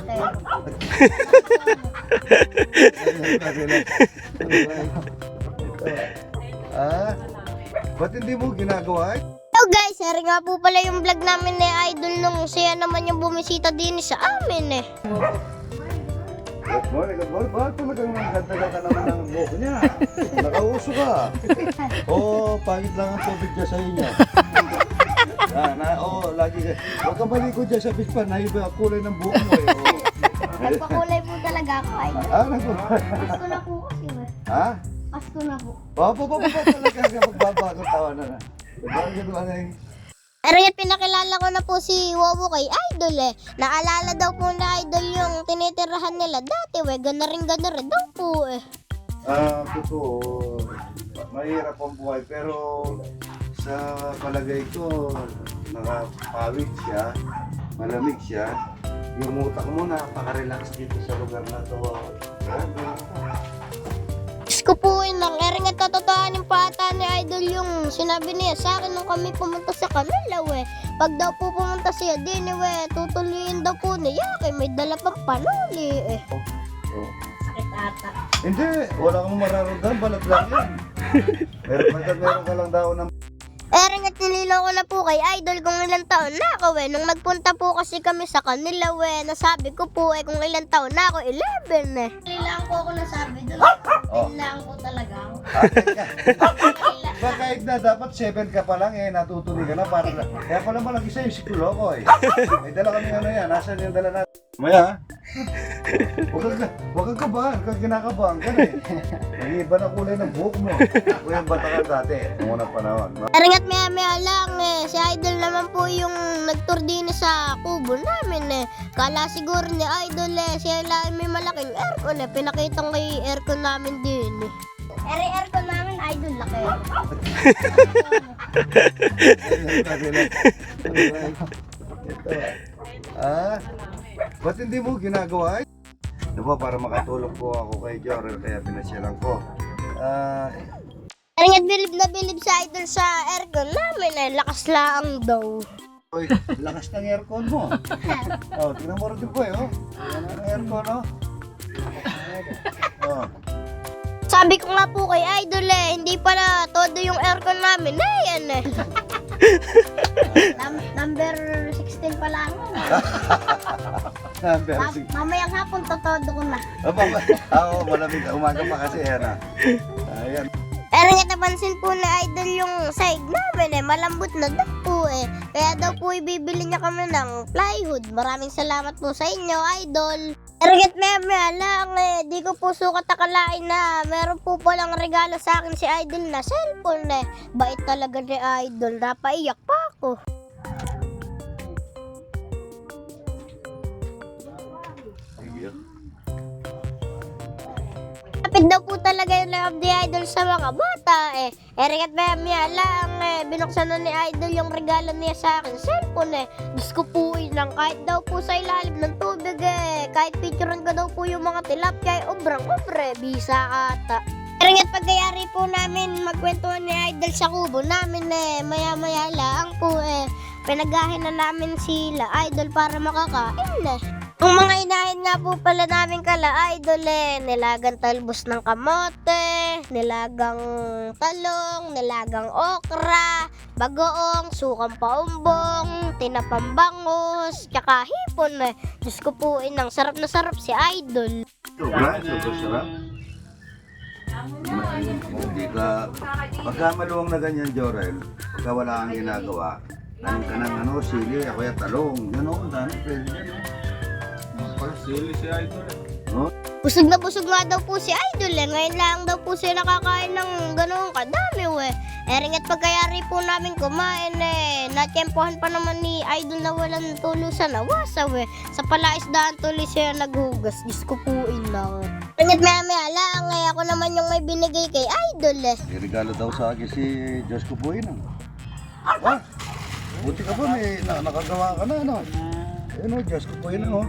laki. Ah, ba't hindi mo ginagawa? Hello guys, share nga po pala yung vlog namin ni Idol nung siya naman yung bumisita din sa amin eh. Good morning, good morning. Bakit talagang ganda-ganda naman ang buhok niya? Nakauso ka. Oo, pangit lang ang tubig dyan sa inyo. Lagi ka. Huwag ka maligo dyan sa beach pa. Naiba ang kulay ng buhok mo eh. Nagpakulay po talaga ako, Idol. Pasko na po kasi eh. Ha? Pasko na po. Papa talaga ka magbabago tawa na. Bakit ba na yung... Pero yan, pinakilala ko na po si Wowo kay Idol eh. Naalala daw po na Idol yung tinitirahan nila dati eh. Gana rin daw po eh. Totoo. Mahirap ang buhay pero sa palagay ko nakapawid siya, malamig siya. Yung utak mo napaka-relax dito sa lugar na to. Diyos ko po lang, ering at katotohanan yung pata ni Idol yung sinabi niya sa akin nung kami pumunta sa kanila we. Pag daw po pumunta siya din we, tutuloyin daw po niya kay may dala pang panuli eh. Sakit ata. Hindi, wala kang mararamdaman, balat lang yan. Meron ka lang daw ng... Ering at nililaw ko na po kay Idol kung ilang taon na ako we. Nung nagpunta po kasi kami sa kanila we, nasabi ko po eh kung ilang taon na ako, 11 eh. Nililaw ko ako nasabi doon. Nililaw ko talaga ako. Baka na dapat 7 ka pa lang eh, natutuloy ka na para... Kaya pala malaki sa'yo si Kuloko eh. May dala kami ano yan, nasaan yung dala natin? Maya, huwag kang kabahan, huwag kang kinakabahan ka na eh. Nag-iiba na kulay ng buhok mo. Kung yung bata ka dati, nung unang panahon. Ering at maya lang eh, si Idol naman po yung nagtour din sa kubo namin eh. Kala siguro ni Idol eh, siya lang may malaking aircon eh. Pinakitang kay aircon namin din eh. Aircon namin, Idol, laki. Ba't hindi mo ginagawa? Diba para makatulong po ako kay Jorel kaya pinasyalan ko. Ering at bilib na bilib sa Idol sa aircon namin eh, lakas lang daw. Oy, lakas ng aircon mo. Oh, tingnan mo rin po eh, oh. Yan ang aircon, oh. Oh. Sabi ko nga po kay Idol eh, hindi pala todo yung aircon namin eh, yan eh. Number 16 pa lang. Number 6. Mamayang hapon, todo ko na. Oo, malamig. Umaga pa kasi, yan ah. Ayan. Pero nga napansin po na Idol yung side namin eh, malambot na daw po eh. Kaya daw po ibibili niya kami ng plywood. Maraming salamat po sa inyo, Idol. Pero nga lang eh, di ko po sukat akalain na meron po palang regalo sa akin si Idol na cellphone eh. Bait talaga ni Idol, napaiyak pa ako. Kapit daw po talaga yung love ni Idol sa mga bata eh. Eringat maya lang eh, binuksan na ni Idol yung regalo niya sa akin, cellphone eh. Diyos ko po lang, kahit daw po sa ilalim ng tubig eh. Kahit picturean ko daw po yung mga tilapia, obrang-obre, bisa ata. Eringat pagkayari po namin magkwentuhan ni Idol sa kubo namin eh. Maya lang po eh. Pinagahin na namin sila Idol para makakain eh. Ang mga inahin nga po pala namin kala Idol eh, nilagang talbos ng kamote, nilagang talong, nilagang okra, bagoong, sukang paumbong, tinapang bangus, tsaka hipon eh. Diyos ko po inang sarap na sarap si Idol. Sobra sarap. Hindi ka, pagka maluwang na ganyan, Jorel, pagka wala kang ginagawa, tanim ka ng sili, ako yung talong, gano'n, dami pwede gano'n. Sili si Idol eh. Busog na busog nga daw po si Idol eh. Ngayon lang daw po siya nakakain ng ganoong kadami eh. Ering at pagkayari po namin kumain eh. Natiyempohan pa naman ni Idol na walang tulusan na wasaw eh. Sa palaisdaan tuloy siya naghugas. Diyos ko po lang. Ering at maya lang eh. Ako naman yung may binigay kay Idol eh. May regalo daw sa akin si Diyos ko po yun. Ah, buti ka ba may nakagawa ka na ano? Ayun o, Diyos ko po yun o.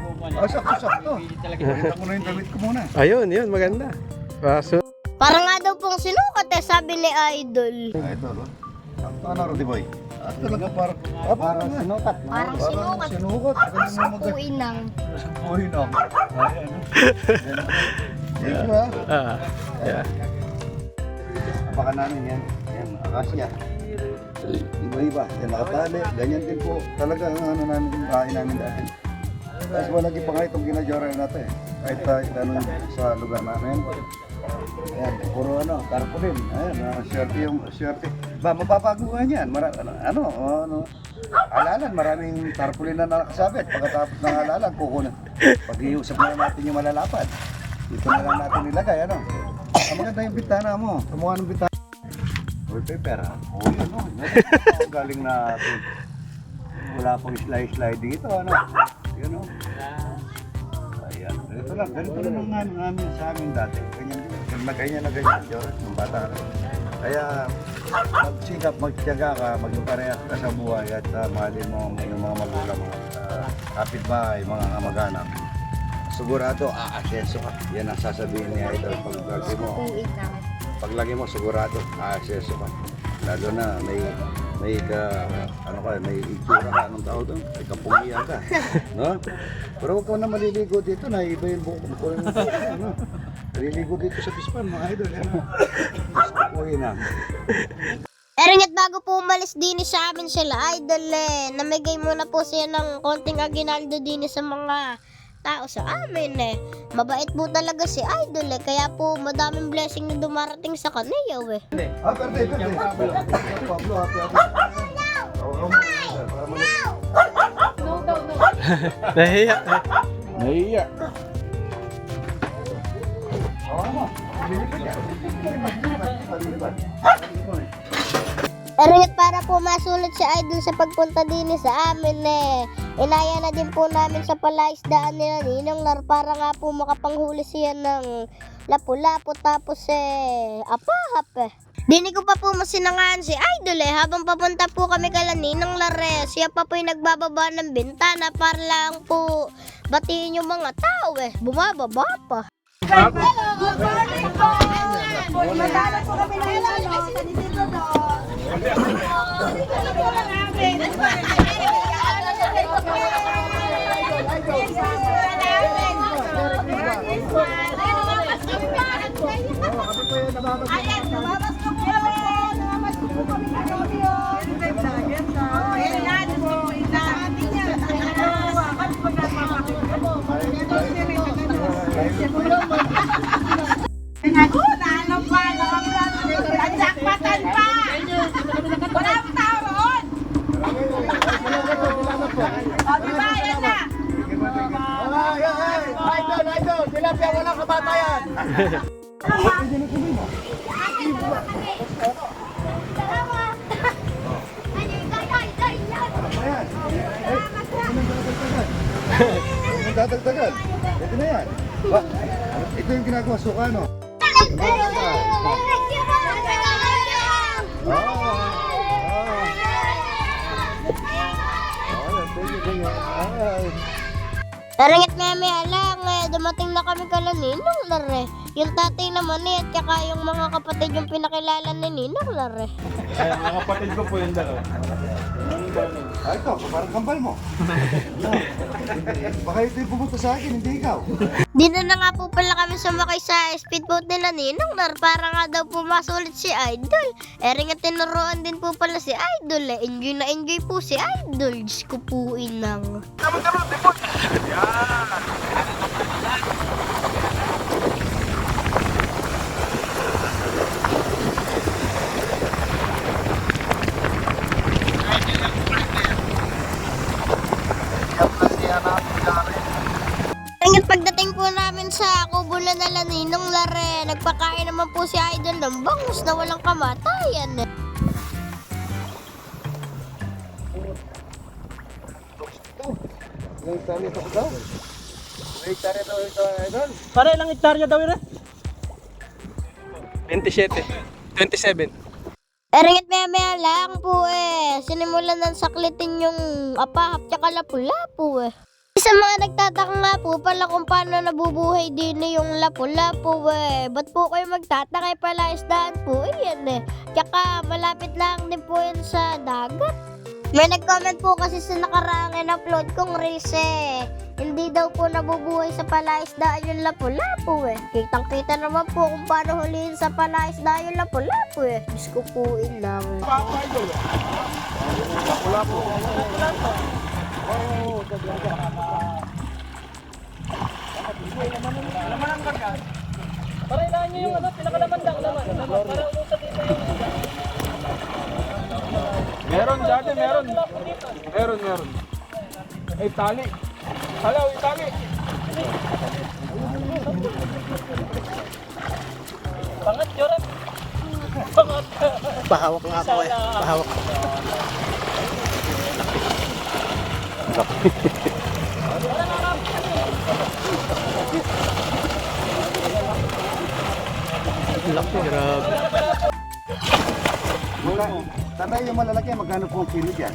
Sakto. Pakita ko na yung damit ko muna. Ayun, yun, maganda. Parang nga daw pong sinukat eh, sabi ni Idol. Ito, ano, Rudy Boy? At talaga parang sinukat. Parang sinukat. Sinukat. Puin ng. Uy, no. Ayan. Thank you, ha. Yeah. Baka namin yan. Yan, akasya. Iba-iba. Yan, nakatali. Ganyan din po. Talaga ang ano namin, yung kain namin dahil. Tapos malagi pa nga itong ginajora natin. Kahit anong sa lugar namin. Ayan, puro ano, tarpaulin. Ayan, swerte. Ba, mapapaguhan yan. Halalan, maraming tarpaulin na nakasabit. Pagkatapos ng halalan, kukunan. Pag-iusap na natin yung malalapad. Dito na lang natin nilagay, ano. Ang maganda yung bitana mo. Tumukha ng bitana. Wallpaper, ha? Oo, yun, no. Galing na wala pong slide dito, ano. Yun, no. Ayan, ganito lang ang amin sa amin dati. Ganyan din. Na ganyan, Diyos, ng bata. Kaya, magsikap, magtiyaga ka, magpareha ka sa buhay at mahalin mo yung mga magulang mo. Kapitbahay, mga kamag-anak. Sigurado, aasenso ka. Yan ang sasabihin niya ito paglagi mo. Puin ng. Paglagi mo, sigurado, aasenso ka. Lalo na may itsura ka, anong tawag doon? May kapungihan ka. No? Pero huwag ka na maliligo dito, naiiba yung buhok mo. Ano? Maliligo dito sa pispan, mga idol. Ano? Gusto ko na. Eringat bago po umalis din sa amin sila idol namigay muna po siya ng konting aginaldo din sa mga tao sa amin Mabait po talaga si idol kaya po madaming blessing na dumarating sa kanya Perde. Pablo, happy. Nahiya. Nahiya. Eringat para po masulit si idol sa pagpunta din sa amin inaya na din po namin sa palaisdaan nila Ninong Lar para nga po makapanghuli siya ng lapu-lapu tapos apahap Dini ko pa po masinangaan si idol habang papunta po kami kala Ninong Lar siya pa po yung nagbababa ng bintana para lang po batiin yung mga tao bumababa pa. Good morning po! Madala po kami ng kanitito doon. Ano po lang namin? Ayan, nababas ko po kami. Nababas ko po kami ng rodeo. Ayan po, inasabi niya. Naano pa, najakpatan pa! Wala akong tao roon! O, diba, yan na! Idol, tilapia walang kabatayan. Dadagdagan. Ito na yan. Ito yung ginagawa suka, no? Naringit maya lang dumating na kami kala Ninong Lar Yung tatay naman at saka yung mga kapatid yung pinakilala ni Ninong Lar Ay, mga kapatid ko po yung dalawa. Ito, parang kambal mo. Baka ito yung pumunta sa akin, hindi ikaw. Di na nga po pala kami sumakay sa speedboat nila Ninong Lar para nga daw po masulit si Idol. Eringat tinuruan din po pala si Idol Enjoy na enjoy po si Idol. Diyos ko po inang. Hanggang pagdating po namin sa kubulan na Ninong Lar nagpakain naman po si Idol ng bangus na walang kamatayan Ilang hektarya ito daw? Ilang hektarya daw ito, Idol? Pare, ilang hektarya daw yun 27. Eringat maya lang po sinimulan ng saklitin yung apahap tsaka lapu-lapu Sa mga nagtataka nga po pala kung paano nabubuhay din yung lapu-lapu Ba't po kayo magtataka pala isdaan po yan Tsaka malapit lang din po yan sa dagat May nag-comment po kasi sa nakaraang in-upload kong reels eh. Hindi daw po nabubuhay sa palaisdaan yung lapu-lapu eh. Kitang-kita naman po kung paano huliin sa palaisdaan yung lapu-lapu eh. Diyos ko po lang. Meron dati, meron. Meron. Ay, tali. Halaw, tali. Pahawak nga po eh. Pahawak. Laki, grabe. Tatay yung malalaki, magkano po ang kilo dyan?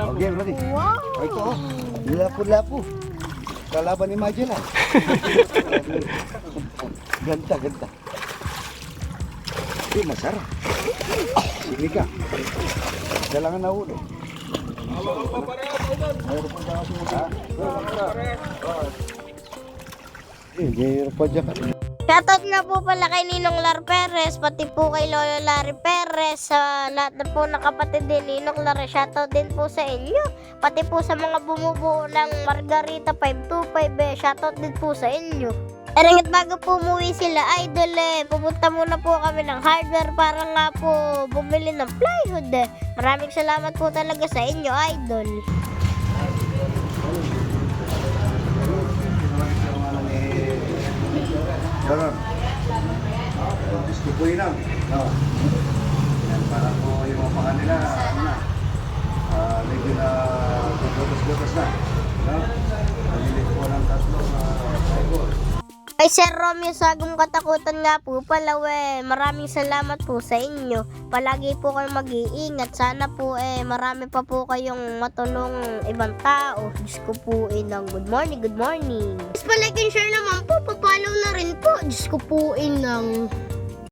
Okay, ready? Wow! Ito, lapu-lapu. Kalaban ni Magellan. Ganda. Masarap. Sini ka. Kailangan na ulo. Mayroon pa dyan. Shoutout nga po pala kay Ninong Lar Perez, pati po kay Lolo Larry Perez, sa lahat na po ng kapatid din Ninong Lar, shoutout din po sa inyo. Pati po sa mga bumubuo ng Margarita 525, shoutout din po sa inyo. Erangit bago po umuwi sila idol pupunta muna po kami ng hardware para nga po bumili ng plywood Maraming salamat po talaga sa inyo idol. Yoron. Gusto ko yun lang. No. Yan, para po yung mga panga nila, medyo na butas-butas na. No? Nalilit po ng tatlong cycle. Kay Sir Romeo Sagong Katakutan nga po pala maraming salamat po sa inyo. Palagi po kayong mag-iingat. Sana po marami pa po kayong matulong ibang tao. Diyos ko po good morning. Just pa like and share naman po. Papalaw na rin po. Diyos ko po